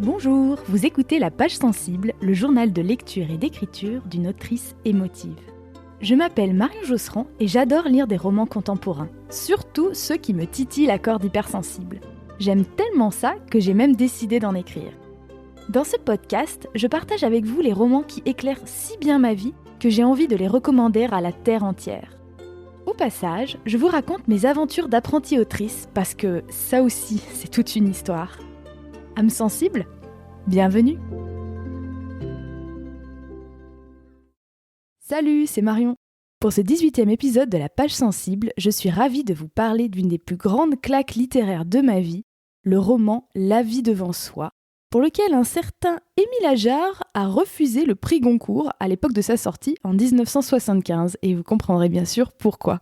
Bonjour, vous écoutez La Page Sensible, le journal de lecture et d'écriture d'une autrice émotive. Je m'appelle Marion Josserand et j'adore lire des romans contemporains, surtout ceux qui me titillent la corde hypersensible. J'aime tellement ça que j'ai même décidé d'en écrire. Dans ce podcast, je partage avec vous les romans qui éclairent si bien ma vie que j'ai envie de les recommander à la terre entière. Au passage, je vous raconte mes aventures d'apprentie autrice parce que ça aussi, c'est toute une histoire. Âme sensible ? Bienvenue. Salut, c'est Marion. Pour ce 18e épisode de La Page Sensible, je suis ravie de vous parler d'une des plus grandes claques littéraires de ma vie, le roman La vie devant soi, pour lequel un certain Émile Ajar a refusé le prix Goncourt à l'époque de sa sortie en 1975, et vous comprendrez bien sûr pourquoi.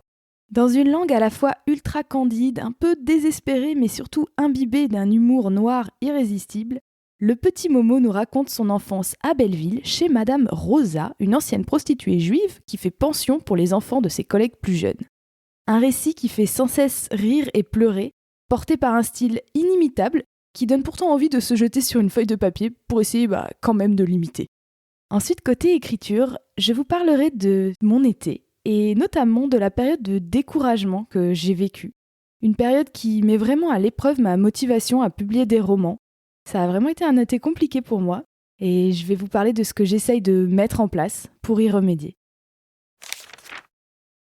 Dans une langue à la fois ultra candide, un peu désespérée, mais surtout imbibée d'un humour noir irrésistible, le petit Momo nous raconte son enfance à Belleville, chez Madame Rosa, une ancienne prostituée juive qui fait pension pour les enfants de ses collègues plus jeunes. Un récit qui fait sans cesse rire et pleurer, porté par un style inimitable, qui donne pourtant envie de se jeter sur une feuille de papier pour essayer quand même de l'imiter. Ensuite, côté écriture, je vous parlerai de mon été, et notamment de la période de découragement que j'ai vécue. Une période qui met vraiment à l'épreuve ma motivation à publier des romans. Ça a vraiment été un été compliqué pour moi, et je vais vous parler de ce que j'essaye de mettre en place pour y remédier.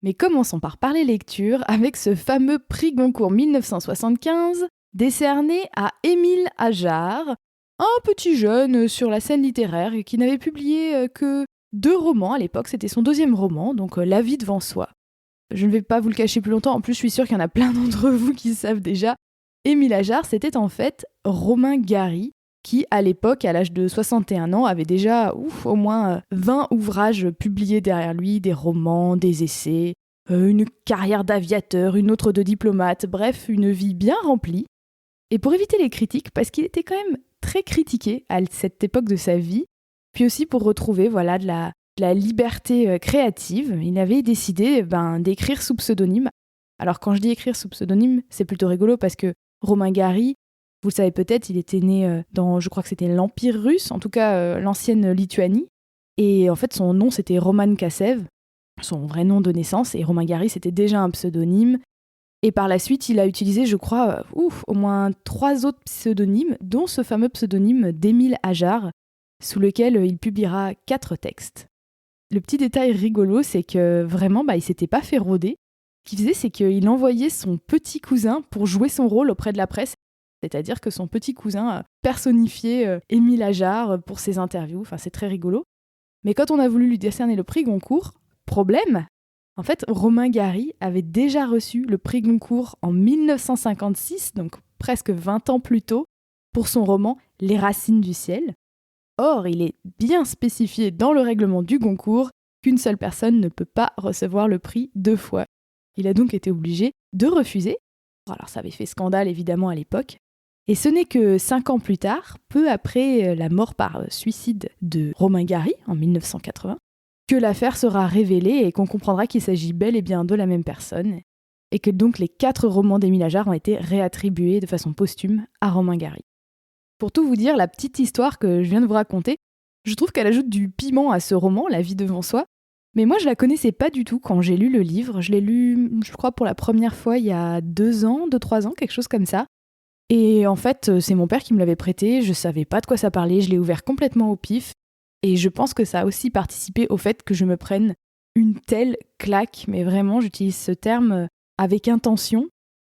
Mais commençons par parler lecture avec ce fameux prix Goncourt 1975, décerné à Émile Ajar, un petit jeune sur la scène littéraire qui n'avait publié que 2 romans à l'époque, c'était son 2e roman, donc La vie devant soi. Je ne vais pas vous le cacher plus longtemps, en plus je suis sûre qu'il y en a plein d'entre vous qui savent déjà. Émile Ajar, c'était en fait Romain Gary, qui à l'époque, à l'âge de 61 ans, avait déjà au moins 20 ouvrages publiés derrière lui, des romans, des essais, une carrière d'aviateur, une autre de diplomate, bref, une vie bien remplie. Et pour éviter les critiques, parce qu'il était quand même très critiqué à cette époque de sa vie, puis aussi pour retrouver de la liberté créative, il avait décidé d'écrire sous pseudonyme. Alors quand je dis écrire sous pseudonyme, c'est plutôt rigolo parce que Romain Gary, vous le savez peut-être, il était né dans, je crois que c'était l'Empire russe, en tout cas l'ancienne Lituanie. Et en fait son nom c'était Roman Kassev, son vrai nom de naissance, et Romain Gary c'était déjà un pseudonyme. Et par la suite, il a utilisé, je crois, au moins 3 autres pseudonymes, dont ce fameux pseudonyme d'Émile Ajar, sous lequel il publiera 4 textes. Le petit détail rigolo, c'est que vraiment, il s'était pas fait rôder. Ce qu'il faisait, c'est qu'il envoyait son petit cousin pour jouer son rôle auprès de la presse. C'est-à-dire que son petit cousin personnifiait Émile Ajar pour ses interviews. Enfin, c'est très rigolo. Mais quand on a voulu lui décerner le prix Goncourt, problème, en fait, Romain Gary avait déjà reçu le prix Goncourt en 1956, donc presque 20 ans plus tôt, pour son roman Les racines du ciel. Or, il est bien spécifié dans le règlement du Goncourt qu'une seule personne ne peut pas recevoir le prix 2 fois. Il a donc été obligé de refuser. Alors ça avait fait scandale évidemment à l'époque. Et ce n'est que 5 ans plus tard, peu après la mort par suicide de Romain Gary en 1980, que l'affaire sera révélée et qu'on comprendra qu'il s'agit bel et bien de la même personne, et que donc les 4 romans d'Émile Ajar ont été réattribués de façon posthume à Romain Gary. Pour tout vous dire, la petite histoire que je viens de vous raconter, je trouve qu'elle ajoute du piment à ce roman, La vie devant soi, mais moi je la connaissais pas du tout quand j'ai lu le livre. Je l'ai lu, je crois, pour la première fois il y a 2-3 ans, quelque chose comme ça. Et en fait, c'est mon père qui me l'avait prêté, je savais pas de quoi ça parlait, je l'ai ouvert complètement au pif. Et je pense que ça a aussi participé au fait que je me prenne une telle claque, mais vraiment j'utilise ce terme avec intention,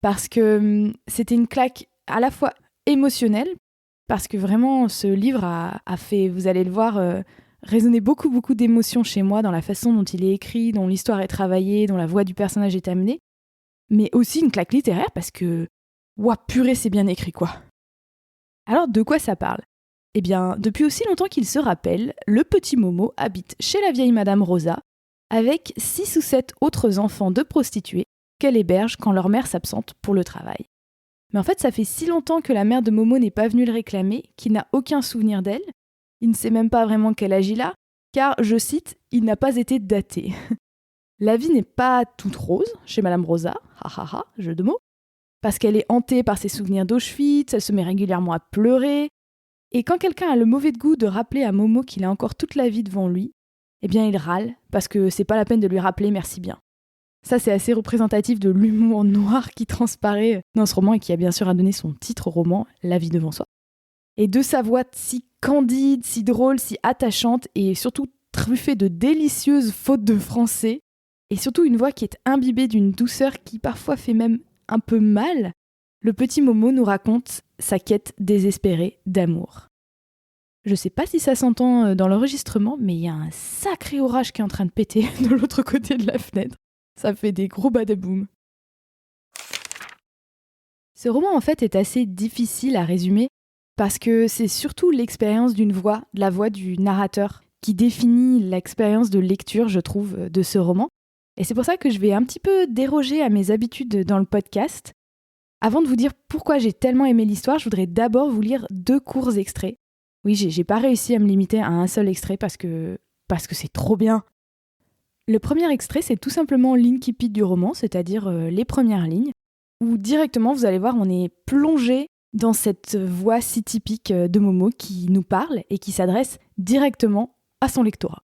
parce que c'était une claque à la fois émotionnelle, parce que vraiment ce livre a fait, vous allez le voir, résonner beaucoup d'émotions chez moi dans la façon dont il est écrit, dont l'histoire est travaillée, dont la voix du personnage est amenée, mais aussi une claque littéraire parce que, ouah purée c'est bien écrit quoi. Alors de quoi ça parle ? Eh bien, depuis aussi longtemps qu'il se rappelle, le petit Momo habite chez la vieille Madame Rosa avec 6 ou 7 autres enfants de prostituées qu'elle héberge quand leur mère s'absente pour le travail. Mais en fait, ça fait si longtemps que la mère de Momo n'est pas venue le réclamer qu'il n'a aucun souvenir d'elle. Il ne sait même pas vraiment qu'elle agit là, car, je cite, « il n'a pas été daté ». La vie n'est pas toute rose chez Madame Rosa, jeu de mots, parce qu'elle est hantée par ses souvenirs d'Auschwitz, elle se met régulièrement à pleurer. Et quand quelqu'un a le mauvais goût de rappeler à Momo qu'il a encore toute la vie devant lui, eh bien il râle, parce que c'est pas la peine de lui rappeler merci bien. Ça, c'est assez représentatif de l'humour noir qui transparaît dans ce roman et qui a bien sûr donné son titre au roman, La vie devant soi. Et de sa voix si candide, si drôle, si attachante et surtout truffée de délicieuses fautes de français, et surtout une voix qui est imbibée d'une douceur qui parfois fait même un peu mal, le petit Momo nous raconte sa quête désespérée d'amour. Je sais pas si ça s'entend dans l'enregistrement, mais il y a un sacré orage qui est en train de péter de l'autre côté de la fenêtre. Ça fait des gros badaboum. Ce roman en fait est assez difficile à résumer parce que c'est surtout l'expérience d'une voix, de la voix du narrateur, qui définit l'expérience de lecture, je trouve, de ce roman. Et c'est pour ça que je vais un petit peu déroger à mes habitudes dans le podcast. Avant de vous dire pourquoi j'ai tellement aimé l'histoire, je voudrais d'abord vous lire 2 courts extraits. Oui, j'ai pas réussi à me limiter à un seul extrait parce que c'est trop bien. Le premier extrait, c'est tout simplement l'incipit du roman, c'est-à-dire les premières lignes, où directement, vous allez voir, on est plongé dans cette voix si typique de Momo qui nous parle et qui s'adresse directement à son lectorat.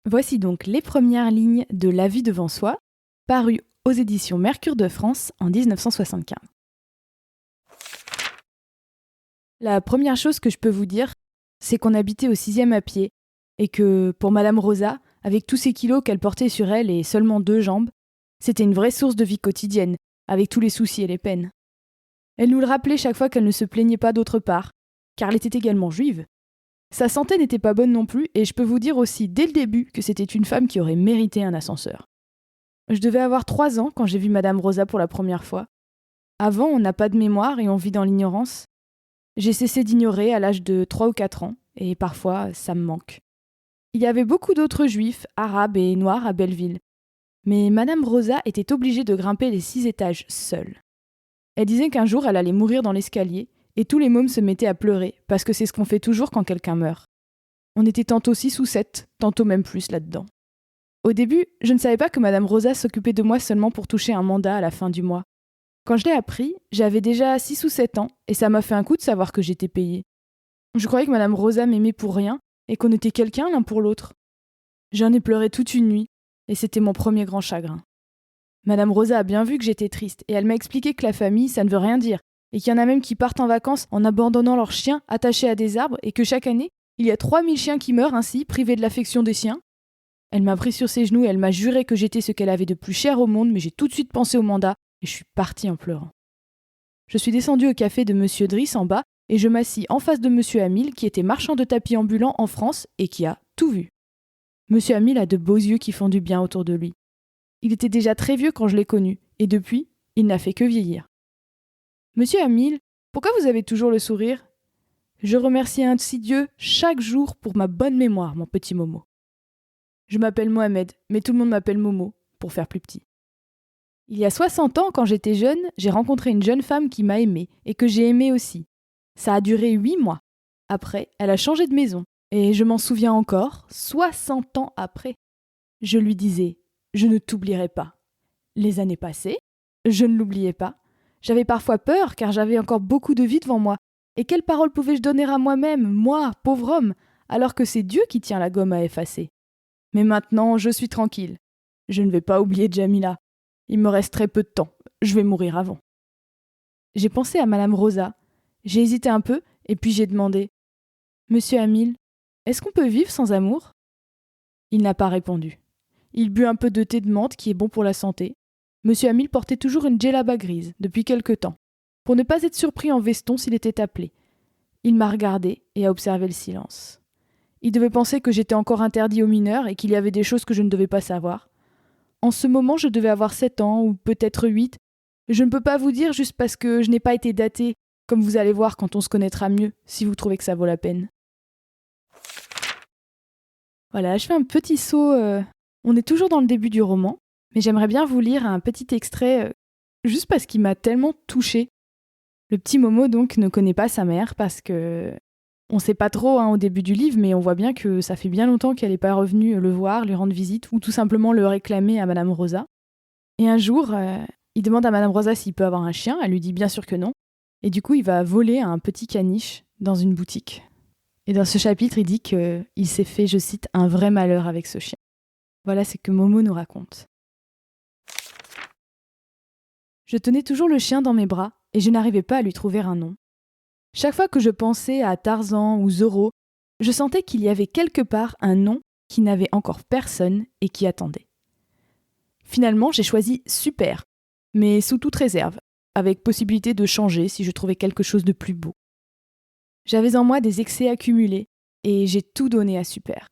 Voici donc les premières lignes de La vie devant soi, paru aux éditions Mercure de France en 1975. La première chose que je peux vous dire, c'est qu'on habitait au 6e à pied et que pour Madame Rosa, avec tous ces kilos qu'elle portait sur elle et seulement 2 jambes, c'était une vraie source de vie quotidienne, avec tous les soucis et les peines. Elle nous le rappelait chaque fois qu'elle ne se plaignait pas d'autre part, car elle était également juive. Sa santé n'était pas bonne non plus, et je peux vous dire aussi dès le début que c'était une femme qui aurait mérité un ascenseur. Je devais avoir 3 ans quand j'ai vu Madame Rosa pour la première fois. Avant, on n'a pas de mémoire et on vit dans l'ignorance. J'ai cessé d'ignorer à l'âge de 3 ou 4 ans, et parfois, ça me manque. Il y avait beaucoup d'autres juifs, arabes et noirs à Belleville. Mais Madame Rosa était obligée de grimper les 6 étages seule. Elle disait qu'un jour elle allait mourir dans l'escalier, et tous les mômes se mettaient à pleurer, parce que c'est ce qu'on fait toujours quand quelqu'un meurt. On était tantôt 6 ou 7, tantôt même plus là-dedans. Au début, je ne savais pas que Madame Rosa s'occupait de moi seulement pour toucher un mandat à la fin du mois. Quand je l'ai appris, j'avais déjà 6 ou 7 ans, et ça m'a fait un coup de savoir que j'étais payée. Je croyais que Madame Rosa m'aimait pour rien, et qu'on était quelqu'un l'un pour l'autre. J'en ai pleuré toute une nuit, et c'était mon premier grand chagrin. Madame Rosa a bien vu que j'étais triste, et elle m'a expliqué que la famille, ça ne veut rien dire, et qu'il y en a même qui partent en vacances en abandonnant leurs chiens attachés à des arbres, et que chaque année, il y a 3000 chiens qui meurent ainsi, privés de l'affection des siens. Elle m'a pris sur ses genoux et elle m'a juré que j'étais ce qu'elle avait de plus cher au monde, mais j'ai tout de suite pensé au mandat, et je suis partie en pleurant. Je suis descendue au café de Monsieur Driss en bas, et je m'assis en face de Monsieur Hamil, qui était marchand de tapis ambulant en France, et qui a tout vu. Monsieur Hamil a de beaux yeux qui font du bien autour de lui. Il était déjà très vieux quand je l'ai connu, et depuis, il n'a fait que vieillir. Monsieur Hamil, pourquoi vous avez toujours le sourire ? Je remercie ainsi Dieu chaque jour pour ma bonne mémoire, mon petit Momo. Je m'appelle Mohamed, mais tout le monde m'appelle Momo, pour faire plus petit. Il y a 60 ans, quand j'étais jeune, j'ai rencontré une jeune femme qui m'a aimée, et que j'ai aimée aussi. Ça a duré 8 mois. Après, elle a changé de maison. Et je m'en souviens encore, 60 ans après. Je lui disais « Je ne t'oublierai pas ». Les années passées, je ne l'oubliais pas. J'avais parfois peur, car j'avais encore beaucoup de vie devant moi. Et quelles paroles pouvais-je donner à moi-même, moi, pauvre homme, alors que c'est Dieu qui tient la gomme à effacer ? Mais maintenant, je suis tranquille. Je ne vais pas oublier Djamila. Il me reste très peu de temps. Je vais mourir avant. J'ai pensé à Madame Rosa. J'ai hésité un peu, et puis j'ai demandé « Monsieur Hamil, est-ce qu'on peut vivre sans amour ?» Il n'a pas répondu. Il but un peu de thé de menthe qui est bon pour la santé. Monsieur Hamil portait toujours une djellaba grise, depuis quelque temps, pour ne pas être surpris en veston s'il était appelé. Il m'a regardé et a observé le silence. Il devait penser que j'étais encore interdit aux mineurs et qu'il y avait des choses que je ne devais pas savoir. En ce moment, je devais avoir 7 ans, ou peut-être 8. Je ne peux pas vous dire juste parce que je n'ai pas été datée, comme vous allez voir quand on se connaîtra mieux, si vous trouvez que ça vaut la peine. Voilà, je fais un petit saut. On est toujours dans le début du roman, mais j'aimerais bien vous lire un petit extrait, juste parce qu'il m'a tellement touchée. Le petit Momo, donc, ne connaît pas sa mère parce que on sait pas trop au début du livre, mais on voit bien que ça fait bien longtemps qu'elle n'est pas revenue le voir, lui rendre visite, ou tout simplement le réclamer à Madame Rosa. Et un jour, il demande à Madame Rosa s'il peut avoir un chien, elle lui dit bien sûr que non, et du coup il va voler un petit caniche dans une boutique. Et dans ce chapitre, il dit qu'il s'est fait, je cite, un vrai malheur avec ce chien. Voilà ce que Momo nous raconte. Je tenais toujours le chien dans mes bras et je n'arrivais pas à lui trouver un nom. Chaque fois que je pensais à Tarzan ou Zorro, je sentais qu'il y avait quelque part un nom qui n'avait encore personne et qui attendait. Finalement, j'ai choisi Super, mais sous toute réserve, avec possibilité de changer si je trouvais quelque chose de plus beau. J'avais en moi des excès accumulés et j'ai tout donné à Super.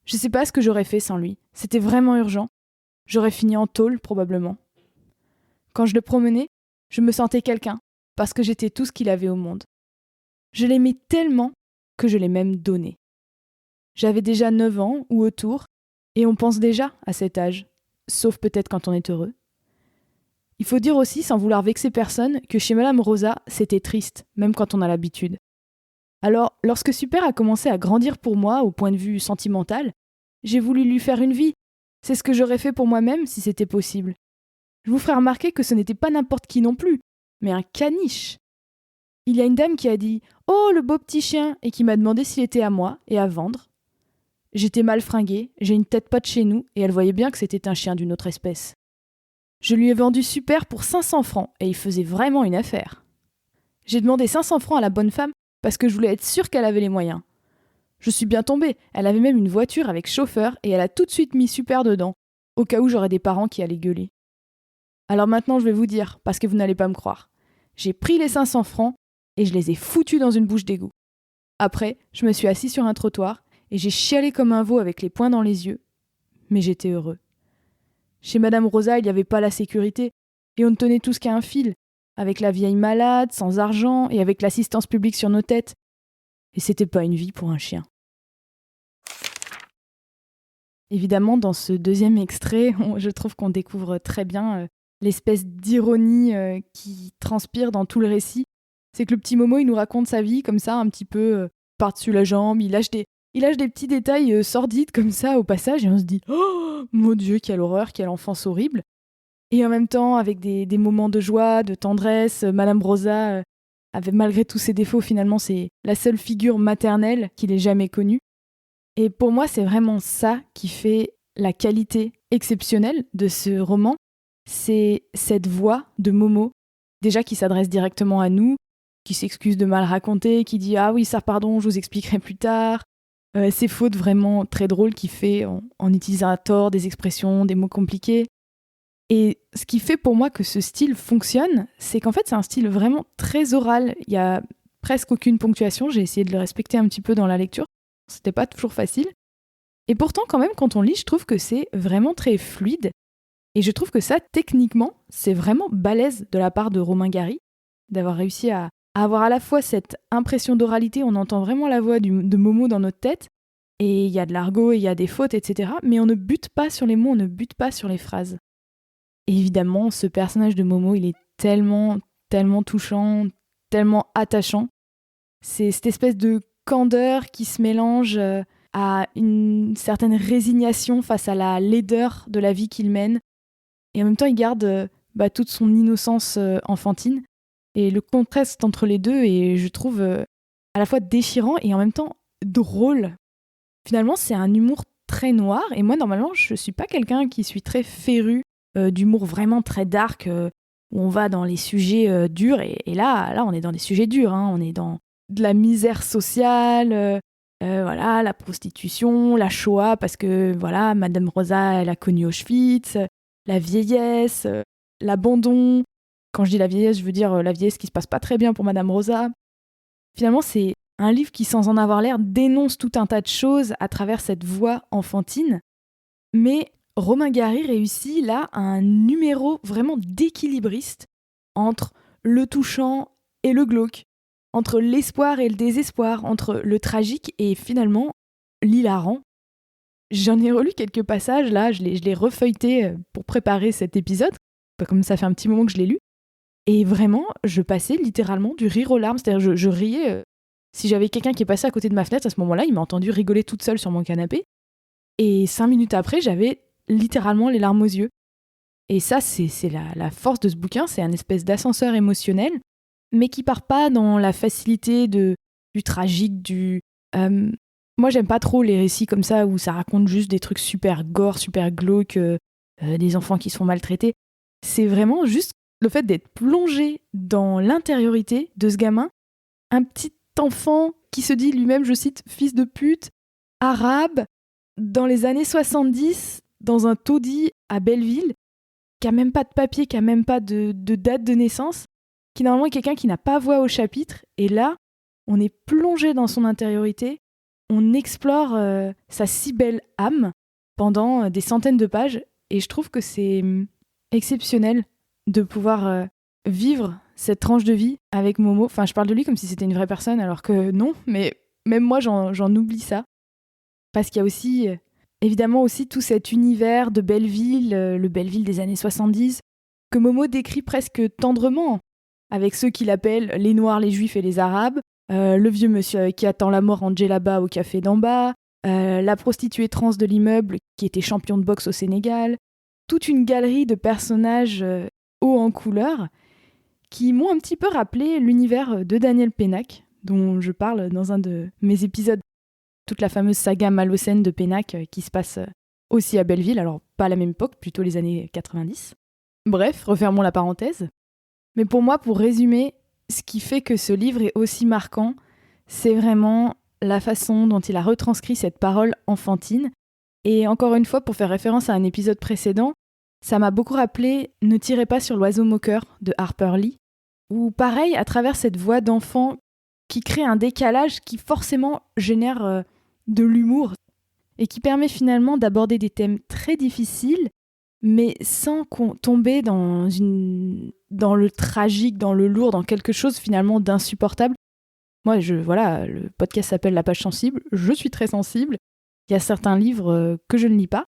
Je sais pas ce que j'aurais fait sans lui, c'était vraiment urgent. J'aurais fini en tôle probablement. Quand je le promenais, je me sentais quelqu'un, parce que j'étais tout ce qu'il avait au monde. Je l'aimais tellement que je l'ai même donné. J'avais déjà 9 ans ou autour, et on pense déjà à cet âge, sauf peut-être quand on est heureux. Il faut dire aussi, sans vouloir vexer personne, que chez Madame Rosa, c'était triste, même quand on a l'habitude. Alors, lorsque Super a commencé à grandir pour moi au point de vue sentimental, j'ai voulu lui faire une vie. C'est ce que j'aurais fait pour moi-même si c'était possible. Je vous ferai remarquer que ce n'était pas n'importe qui non plus, mais un caniche. Il y a une dame qui a dit « Oh, le beau petit chien !» et qui m'a demandé s'il était à moi et à vendre. J'étais mal fringuée, j'ai une tête pas de chez nous, et elle voyait bien que c'était un chien d'une autre espèce. Je lui ai vendu Super pour 500 francs, et il faisait vraiment une affaire. J'ai demandé 500 francs à la bonne femme parce que je voulais être sûre qu'elle avait les moyens. Je suis bien tombée, elle avait même une voiture avec chauffeur, et elle a tout de suite mis Super dedans, au cas où j'aurais des parents qui allaient gueuler. Alors maintenant je vais vous dire, parce que vous n'allez pas me croire. J'ai pris les 500 francs, et je les ai foutus dans une bouche d'égout. Après, je me suis assis sur un trottoir, et j'ai chialé comme un veau avec les poings dans les yeux. Mais j'étais heureux. Chez Madame Rosa, il n'y avait pas la sécurité, et on ne tenait tous qu'à un fil, avec la vieille malade, sans argent, et avec l'assistance publique sur nos têtes. Et c'était pas une vie pour un chien. Évidemment, dans ce deuxième extrait, je trouve qu'on découvre très bien l'espèce d'ironie qui transpire dans tout le récit. C'est que le petit Momo, il nous raconte sa vie comme ça, un petit peu par-dessus la jambe, il lâche des petits détails sordides comme ça au passage, et on se dit « Oh, mon Dieu, quelle horreur, quelle enfance horrible !» Et en même temps, avec des moments de joie, de tendresse, Madame Rosa, avait, malgré tous ses défauts, finalement, c'est la seule figure maternelle qu'il ait jamais connue. Et pour moi, c'est vraiment ça qui fait la qualité exceptionnelle de ce roman. C'est cette voix de Momo, déjà qui s'adresse directement à nous, qui s'excuse de mal raconter, qui dit « Ah oui, ça, pardon, je vous expliquerai plus tard ». Ces fautes vraiment très drôles qu'il fait en utilisant à tort des expressions, des mots compliqués. Et ce qui fait pour moi que ce style fonctionne, c'est qu'en fait, c'est un style vraiment très oral. Il y a presque aucune ponctuation. J'ai essayé de le respecter un petit peu dans la lecture. C'était pas toujours facile. Et pourtant, quand même, quand on lit, je trouve que c'est vraiment très fluide. Et je trouve que ça, techniquement, c'est vraiment balèze de la part de Romain Gary, d'avoir réussi à avoir à la fois cette impression d'oralité, on entend vraiment la voix de Momo dans notre tête, et il y a de l'argot, et il y a des fautes, etc. Mais on ne bute pas sur les mots, on ne bute pas sur les phrases. Et évidemment, ce personnage de Momo, il est tellement, tellement touchant, tellement attachant. C'est cette espèce de candeur qui se mélange à une certaine résignation face à la laideur de la vie qu'il mène. Et en même temps, il garde toute son innocence enfantine. Et le contraste entre les deux est, je trouve, à la fois déchirant et en même temps drôle. Finalement, c'est un humour très noir. Et moi, normalement, je suis pas quelqu'un qui suis très féru d'humour vraiment très dark, où on va dans les sujets durs. Et là, on est dans des sujets durs. Hein. On est dans de la misère sociale, voilà, la prostitution, la Shoah, parce que voilà, Madame Rosa, elle a connu Auschwitz, la vieillesse, l'abandon. Quand je dis la vieillesse, je veux dire la vieillesse qui se passe pas très bien pour Madame Rosa. Finalement, c'est un livre qui, sans en avoir l'air, dénonce tout un tas de choses à travers cette voix enfantine. Mais Romain Gary réussit là un numéro vraiment d'équilibriste entre le touchant et le glauque, entre l'espoir et le désespoir, entre le tragique et finalement l'hilarant. J'en ai relu quelques passages, là, je l'ai refeuilleté pour préparer cet épisode, comme ça fait un petit moment que je l'ai lu. Et vraiment, je passais littéralement du rire aux larmes. C'est-à-dire, je riais. Si j'avais quelqu'un qui est passé à côté de ma fenêtre, à ce moment-là, il m'a entendu rigoler toute seule sur mon canapé. Et 5 minutes après, j'avais littéralement les larmes aux yeux. Et ça, c'est la force de ce bouquin. C'est un espèce d'ascenseur émotionnel, mais qui part pas dans la facilité du tragique, du Moi, j'aime pas trop les récits comme ça où ça raconte juste des trucs super gore, super glauques, des enfants qui se font maltraiter. C'est vraiment juste le fait d'être plongé dans l'intériorité de ce gamin, un petit enfant qui se dit lui-même, je cite, fils de pute, arabe, dans les années 70, dans un taudis à Belleville, qui a même pas de papier, qui a même pas de date de naissance, qui normalement est quelqu'un qui n'a pas voix au chapitre, et là, on est plongé dans son intériorité, on explore sa si belle âme pendant des centaines de pages, et je trouve que c'est exceptionnel de pouvoir vivre cette tranche de vie avec Momo. Enfin, je parle de lui comme si c'était une vraie personne, alors que non, mais même moi, j'en oublie ça. Parce qu'il y a aussi, évidemment, aussi tout cet univers de Belleville, le Belleville des années 70, que Momo décrit presque tendrement, avec ceux qu'il appelle les Noirs, les Juifs et les Arabes, le vieux monsieur qui attend la mort en djellaba au café d'en bas, la prostituée trans de l'immeuble qui était champion de boxe au Sénégal, toute une galerie de personnages hauts en couleur qui m'ont un petit peu rappelé l'univers de Daniel Pénac, dont je parle dans un de mes épisodes. Toute la fameuse saga Malocène de Pénac qui se passe aussi à Belleville, alors pas à la même époque, plutôt les années 90. Bref, refermons la parenthèse. Mais pour moi, pour résumer, ce qui fait que ce livre est aussi marquant, c'est vraiment la façon dont il a retranscrit cette parole enfantine. Et encore une fois, pour faire référence à un épisode précédent, ça m'a beaucoup rappelé Ne tirez pas sur l'oiseau moqueur de Harper Lee, où pareil, à travers cette voix d'enfant qui crée un décalage qui forcément génère de l'humour et qui permet finalement d'aborder des thèmes très difficiles, mais sans tomber dans le tragique, dans le lourd, dans quelque chose finalement d'insupportable. Moi, voilà, le podcast s'appelle La Page Sensible, je suis très sensible. Il y a certains livres que je ne lis pas.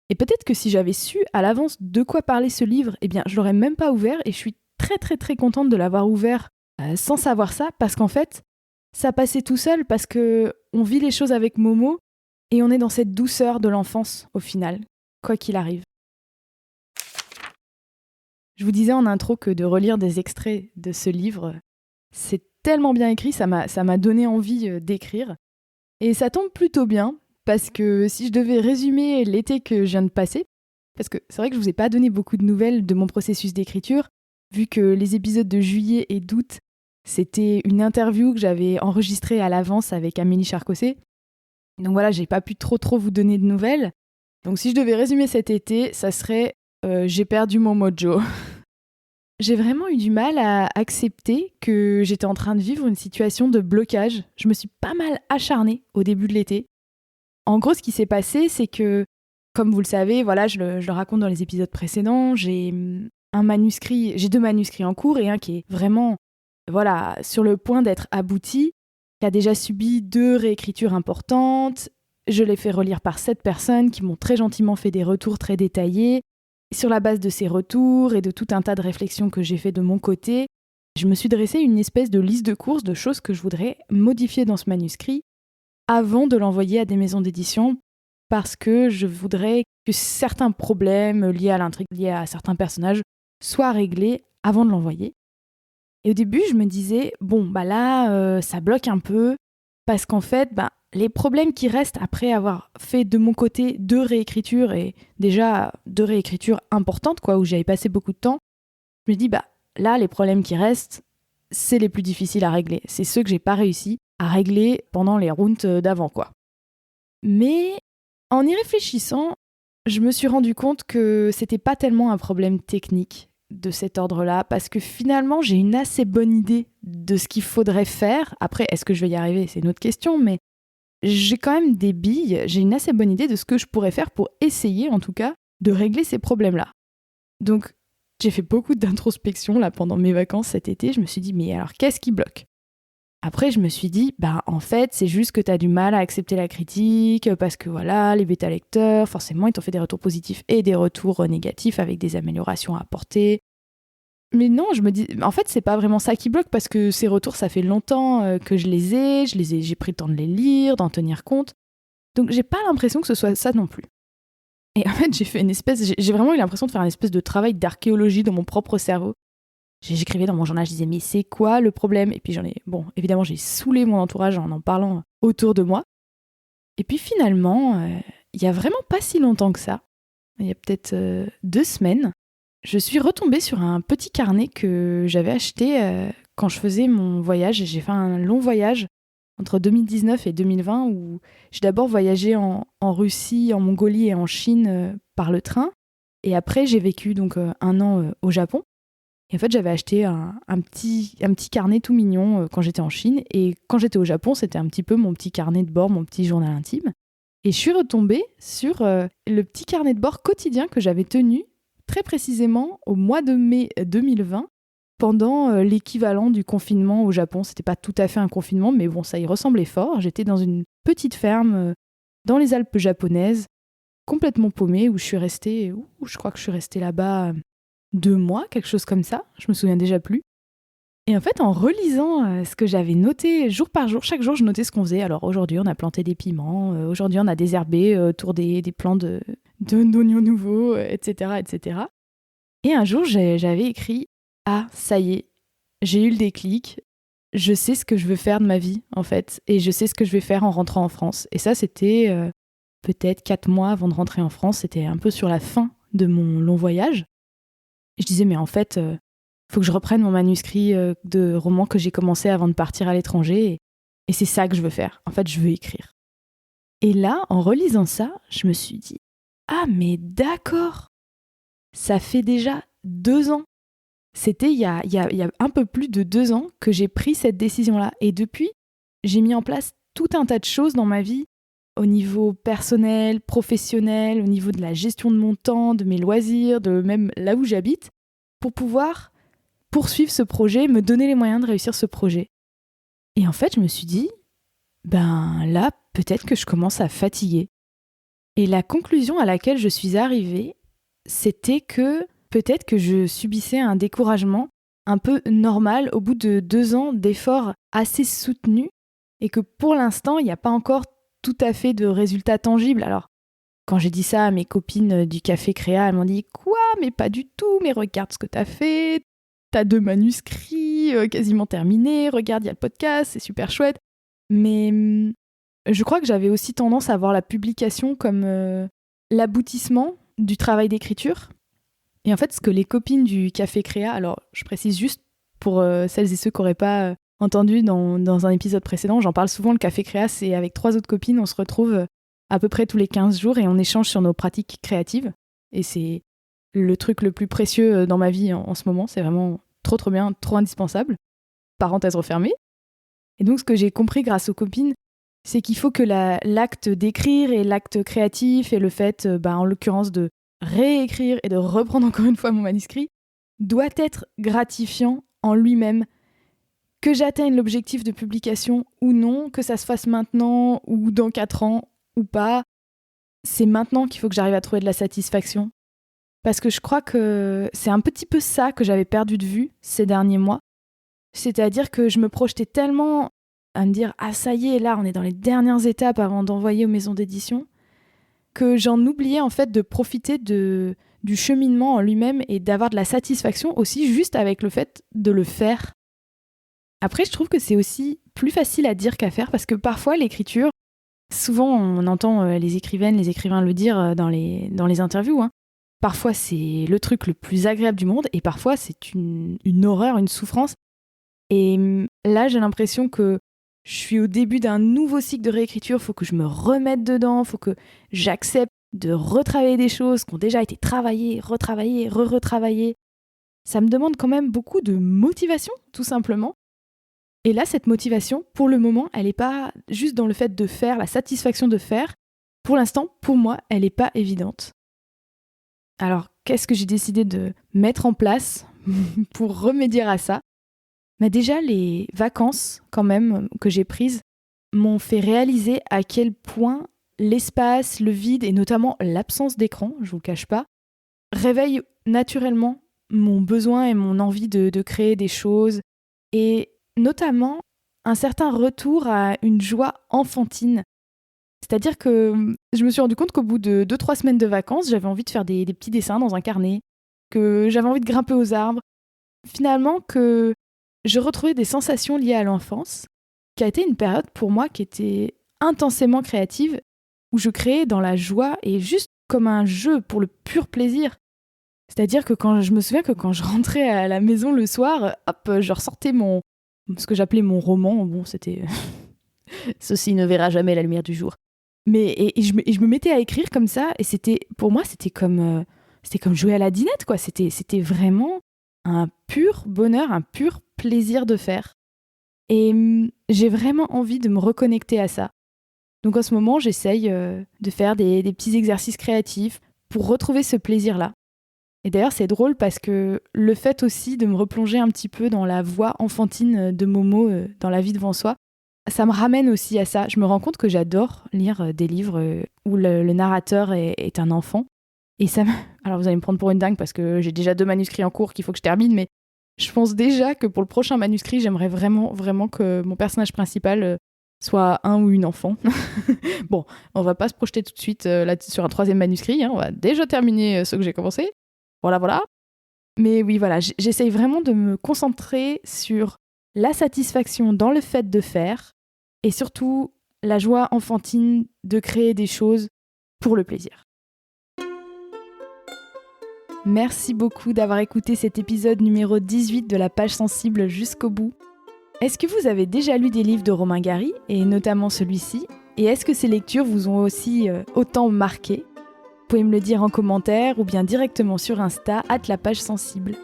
Et peut-être que si j'avais su à l'avance de quoi parlait ce livre, eh bien, je l'aurais même pas ouvert et je suis très très très contente de l'avoir ouvert sans savoir ça, parce qu'en fait, ça passait tout seul parce que on vit les choses avec Momo et on est dans cette douceur de l'enfance au final, quoi qu'il arrive. Je vous disais en intro que de relire des extraits de ce livre, c'est tellement bien écrit, ça m'a donné envie d'écrire. Et ça tombe plutôt bien, parce que si je devais résumer l'été que je viens de passer, parce que c'est vrai que je vous ai pas donné beaucoup de nouvelles de mon processus d'écriture, vu que les épisodes de juillet et d'août, c'était une interview que j'avais enregistrée à l'avance avec Amélie Charcosset. Donc voilà, j'ai pas pu trop vous donner de nouvelles. Donc si je devais résumer cet été, ça serait j'ai perdu mon mojo. J'ai vraiment eu du mal à accepter que j'étais en train de vivre une situation de blocage. Je me suis pas mal acharnée au début de l'été. En gros, ce qui s'est passé, c'est que, comme vous le savez, voilà, je le raconte dans les épisodes précédents, j'ai deux manuscrits en cours et un qui est vraiment, voilà, sur le point d'être abouti, qui a déjà subi 2 réécritures importantes. Je l'ai fait relire par 7 personnes qui m'ont très gentiment fait des retours très détaillés. Sur la base de ces retours et de tout un tas de réflexions que j'ai fait de mon côté, je me suis dressé une espèce de liste de courses de choses que je voudrais modifier dans ce manuscrit avant de l'envoyer à des maisons d'édition, parce que je voudrais que certains problèmes liés à l'intrigue, liés à certains personnages, soient réglés avant de l'envoyer. Et au début, je me disais, bon, bah là, ça bloque un peu, parce qu'en fait, les problèmes qui restent après avoir fait de mon côté 2 réécritures, et déjà 2 réécritures importantes, quoi, où j'avais passé beaucoup de temps, je me dis, là, les problèmes qui restent, c'est les plus difficiles à régler. C'est ceux que j'ai pas réussi à régler pendant les rounds d'avant, quoi. Mais en y réfléchissant, je me suis rendu compte que c'était pas tellement un problème technique de cet ordre-là, parce que finalement, j'ai une assez bonne idée de ce qu'il faudrait faire. Après, est-ce que je vais y arriver ? C'est une autre question, mais j'ai quand même des billes, j'ai une assez bonne idée de ce que je pourrais faire pour essayer, en tout cas, de régler ces problèmes-là. Donc, j'ai fait beaucoup d'introspection là pendant mes vacances cet été. Je me suis dit, mais alors, qu'est-ce qui bloque ? Après, je me suis dit, en fait, c'est juste que t'as du mal à accepter la critique, parce que voilà, les bêta-lecteurs, forcément, ils t'ont fait des retours positifs et des retours négatifs avec des améliorations à apporter. Mais non, je me dis, en fait, c'est pas vraiment ça qui bloque, parce que ces retours, ça fait longtemps que j'ai pris le temps de les lire, d'en tenir compte. Donc, j'ai pas l'impression que ce soit ça non plus. Et en fait, j'ai vraiment eu l'impression de faire une espèce de travail d'archéologie dans mon propre cerveau. J'écrivais dans mon journal, je disais mais c'est quoi le problème? Et puis évidemment j'ai saoulé mon entourage en parlant autour de moi. Et puis finalement, il y a vraiment pas si longtemps que ça, il y a peut-être 2 semaines, je suis retombée sur un petit carnet que j'avais acheté quand je faisais mon voyage. J'ai fait un long voyage entre 2019 et 2020 où j'ai d'abord voyagé en Russie, en Mongolie et en Chine par le train. Et après, j'ai vécu donc 1 an au Japon. Et en fait, j'avais acheté un petit carnet tout mignon quand j'étais en Chine. Et quand j'étais au Japon, c'était un petit peu mon petit carnet de bord, mon petit journal intime. Et je suis retombée sur le petit carnet de bord quotidien que j'avais tenu très précisément au mois de mai 2020, pendant l'équivalent du confinement au Japon. C'était pas tout à fait un confinement, mais bon, ça y ressemblait fort. J'étais dans une petite ferme dans les Alpes japonaises, complètement paumée, où je crois que je suis restée là-bas 2 mois, quelque chose comme ça. Je me souviens déjà plus. Et en fait, en relisant ce que j'avais noté jour par jour, chaque jour, je notais ce qu'on faisait. Alors aujourd'hui, on a planté des piments, aujourd'hui, on a désherbé autour des plants d'oignons nouveaux, etc., etc. Et un jour, j'avais écrit « Ah, ça y est, j'ai eu le déclic, je sais ce que je veux faire de ma vie, en fait, et je sais ce que je vais faire en rentrant en France. » Et ça, c'était peut-être 4 mois avant de rentrer en France. C'était un peu sur la fin de mon long voyage. Et je disais « Mais en fait, faut que je reprenne mon manuscrit de roman que j'ai commencé avant de partir à l'étranger. Et c'est ça que je veux faire. En fait, je veux écrire. » Et là, en relisant ça, je me suis dit « Ah, mais d'accord, ça fait déjà 2 ans. » C'était il y a un peu plus de 2 ans que j'ai pris cette décision-là. Et depuis, j'ai mis en place tout un tas de choses dans ma vie, au niveau personnel, professionnel, au niveau de la gestion de mon temps, de mes loisirs, de même là où j'habite, pour pouvoir poursuivre ce projet, me donner les moyens de réussir ce projet. Et en fait, je me suis dit, ben là, peut-être que je commence à fatiguer. Et la conclusion à laquelle je suis arrivée, c'était que peut-être que je subissais un découragement un peu normal au bout de 2 ans d'efforts assez soutenus et que pour l'instant, il n'y a pas encore tout à fait de résultats tangibles. Alors, quand j'ai dit ça à mes copines du Café Créa, elles m'ont dit « Quoi? Mais pas du tout, mais regarde ce que t'as fait, t'as 2 manuscrits quasiment terminés, regarde, il y a le podcast, c'est super chouette. » Mais je crois que j'avais aussi tendance à voir la publication comme l'aboutissement du travail d'écriture. Et en fait, ce que les copines du Café Créa, alors je précise juste pour celles et ceux qui n'auraient pas entendu dans un épisode précédent, j'en parle souvent, le Café Créa, c'est avec 3 autres copines, on se retrouve à peu près tous les 15 jours et on échange sur nos pratiques créatives. Et c'est le truc le plus précieux dans ma vie en ce moment, c'est vraiment trop bien, trop indispensable. Parenthèse refermée. Et donc ce que j'ai compris grâce aux copines, c'est qu'il faut que l'acte d'écrire et l'acte créatif et le fait, en l'occurrence, de réécrire et de reprendre encore une fois mon manuscrit, doit être gratifiant en lui-même. Que j'atteigne l'objectif de publication ou non, que ça se fasse maintenant ou dans 4 ans ou pas, c'est maintenant qu'il faut que j'arrive à trouver de la satisfaction. Parce que je crois que c'est un petit peu ça que j'avais perdu de vue ces derniers mois. C'est-à-dire que je me projetais tellement à me dire « Ah ça y est, là on est dans les dernières étapes avant d'envoyer aux maisons d'édition », que j'en oubliais en fait de profiter du cheminement en lui-même et d'avoir de la satisfaction aussi juste avec le fait de le faire. Après, je trouve que c'est aussi plus facile à dire qu'à faire parce que parfois l'écriture, souvent on entend les écrivaines, les écrivains le dire dans les interviews, hein. Parfois c'est le truc le plus agréable du monde et parfois c'est une horreur, une souffrance. Et là j'ai l'impression que je suis au début d'un nouveau cycle de réécriture, il faut que je me remette dedans, il faut que j'accepte de retravailler des choses qui ont déjà été travaillées, retravaillées, retravaillées. Ça me demande quand même beaucoup de motivation, tout simplement. Et là, cette motivation, pour le moment, elle n'est pas juste dans le fait de faire, la satisfaction de faire. Pour l'instant, pour moi, elle n'est pas évidente. Alors, qu'est-ce que j'ai décidé de mettre en place pour remédier à ça ? Déjà, les vacances, quand même, que j'ai prises, m'ont fait réaliser à quel point l'espace, le vide et notamment l'absence d'écran, je vous le cache pas, réveillent naturellement mon besoin et mon envie de créer des choses et notamment un certain retour à une joie enfantine. C'est-à-dire que je me suis rendu compte qu'au bout de 2-3 semaines de vacances, j'avais envie de faire des petits dessins dans un carnet, que j'avais envie de grimper aux arbres, finalement que je retrouvais des sensations liées à l'enfance, qui a été une période pour moi qui était intensément créative, où je créais dans la joie et juste comme un jeu pour le pur plaisir. C'est-à-dire que je me souviens que quand je rentrais à la maison le soir, hop, je ressortais ce que j'appelais mon roman. Bon, c'était ceci ne verra jamais la lumière du jour. Mais et je me mettais à écrire comme ça, et pour moi c'était comme jouer à la dinette, quoi. C'était vraiment un pur bonheur, un pur plaisir de faire. Et j'ai vraiment envie de me reconnecter à ça. Donc en ce moment, j'essaye de faire des petits exercices créatifs pour retrouver ce plaisir-là. Et d'ailleurs, c'est drôle parce que le fait aussi de me replonger un petit peu dans la voix enfantine de Momo dans La vie devant soi, ça me ramène aussi à ça. Je me rends compte que j'adore lire des livres où le narrateur est un enfant. Et alors vous allez me prendre pour une dingue parce que j'ai déjà 2 manuscrits en cours qu'il faut que je termine, mais je pense déjà que pour le prochain manuscrit, j'aimerais vraiment, vraiment que mon personnage principal soit un ou une enfant. Bon, on va pas se projeter tout de suite là, sur un 3e manuscrit, hein. On va déjà terminer ce que j'ai commencé. Voilà. Mais oui, voilà, j'essaye vraiment de me concentrer sur la satisfaction dans le fait de faire et surtout la joie enfantine de créer des choses pour le plaisir. Merci beaucoup d'avoir écouté cet épisode numéro 18 de la page sensible jusqu'au bout. Est-ce que vous avez déjà lu des livres de Romain Gary, et notamment celui-ci ? Et est-ce que ces lectures vous ont aussi autant marqué ? Vous pouvez me le dire en commentaire ou bien directement sur Insta @lapage-sensible.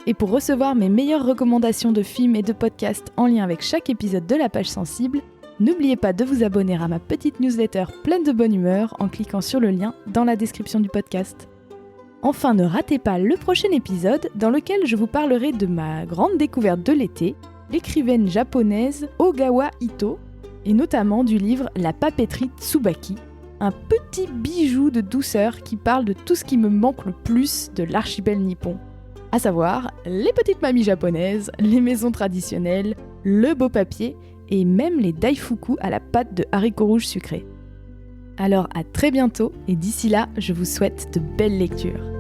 Et pour recevoir mes meilleures recommandations de films et de podcasts en lien avec chaque épisode de la page sensible, n'oubliez pas de vous abonner à ma petite newsletter pleine de bonne humeur en cliquant sur le lien dans la description du podcast. Enfin, ne ratez pas le prochain épisode dans lequel je vous parlerai de ma grande découverte de l'été, l'écrivaine japonaise Ogawa Ito, et notamment du livre La papeterie Tsubaki, un petit bijou de douceur qui parle de tout ce qui me manque le plus de l'archipel nippon, à savoir les petites mamies japonaises, les maisons traditionnelles, le beau papier et même les daifuku à la pâte de haricots rouges sucrés. Alors à très bientôt, et d'ici là, je vous souhaite de belles lectures.